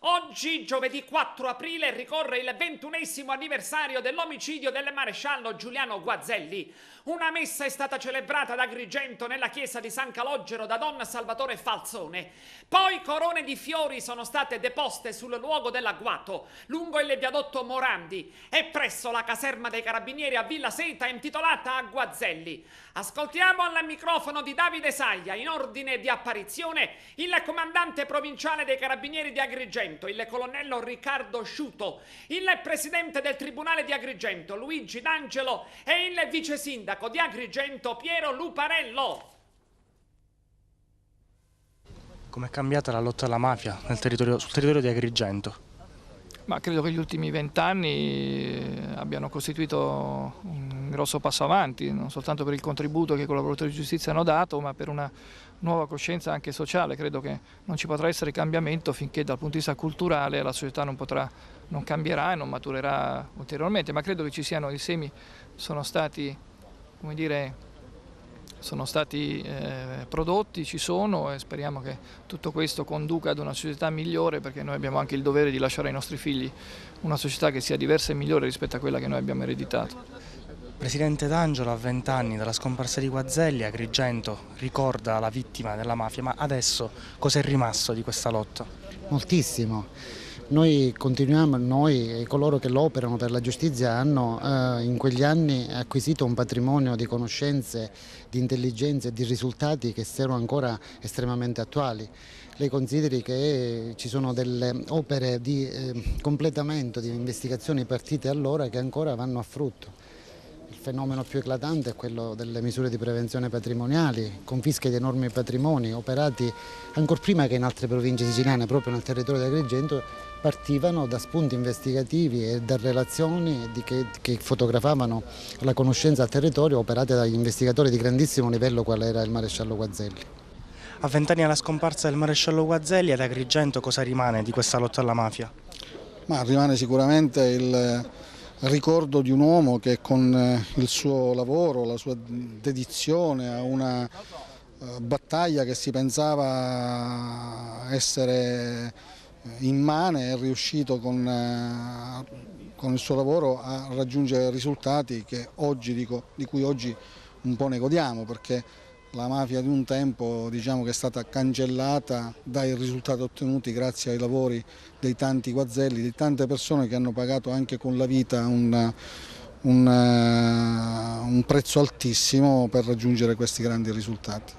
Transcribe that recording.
Oggi, giovedì 4 aprile, ricorre il 21° anniversario dell'omicidio del maresciallo Giuliano Guazelli. Una messa è stata celebrata ad Agrigento nella chiesa di San Calogero da Don Salvatore Falzone. Poi corone di fiori sono state deposte sul luogo dell'agguato, lungo il viadotto Morandi e presso la caserma dei carabinieri a Villa Seta intitolata a Guazelli. Ascoltiamo al microfono di Davide Saglia, in ordine di apparizione, il comandante provinciale dei carabinieri di Agrigento, il colonnello Riccardo Sciuto, il presidente del tribunale di Agrigento, Luigi D'Angelo, e il vice sindaco di Agrigento, Piero Luparello. Com'è cambiata la lotta alla mafia sul territorio di Agrigento? Ma credo che gli ultimi 20 anni abbiano costituito un grosso passo avanti, non soltanto per il contributo che i collaboratori di giustizia hanno dato, ma per una nuova coscienza anche sociale. Credo che non ci potrà essere cambiamento finché dal punto di vista culturale la società non cambierà e non maturerà ulteriormente, ma credo che ci siano i semi, sono stati, come dire, prodotti, ci sono, e speriamo che tutto questo conduca ad una società migliore, perché noi abbiamo anche il dovere di lasciare ai nostri figli una società che sia diversa e migliore rispetto a quella che noi abbiamo ereditato. Presidente D'Angelo, a 20 anni dalla scomparsa di Guazelli, Agrigento ricorda la vittima della mafia, ma adesso cosa è rimasto di questa lotta? Moltissimo. Noi continuiamo, noi e coloro che lo operano per la giustizia hanno in quegli anni acquisito un patrimonio di conoscenze, di intelligenze e di risultati che sono ancora estremamente attuali. Lei consideri che ci sono delle opere di completamento, di investigazioni partite allora che ancora vanno a frutto. Il fenomeno più eclatante è quello delle misure di prevenzione patrimoniali, confische di enormi patrimoni operati ancor prima che in altre province siciliane, proprio nel territorio di Agrigento, partivano da spunti investigativi e da relazioni che fotografavano la conoscenza al territorio operate dagli investigatori di grandissimo livello qual era il maresciallo Guazelli. A 20 anni dalla scomparsa del maresciallo Guazelli, ad Agrigento cosa rimane di questa lotta alla mafia? Ma rimane sicuramente il ricordo di un uomo che con il suo lavoro, la sua dedizione a una battaglia che si pensava essere immane è riuscito con il suo lavoro a raggiungere risultati che oggi, di cui oggi un po' ne godiamo, perché la mafia di un tempo, diciamo, che è stata cancellata dai risultati ottenuti grazie ai lavori dei tanti Guazelli, di tante persone che hanno pagato anche con la vita un prezzo altissimo per raggiungere questi grandi risultati.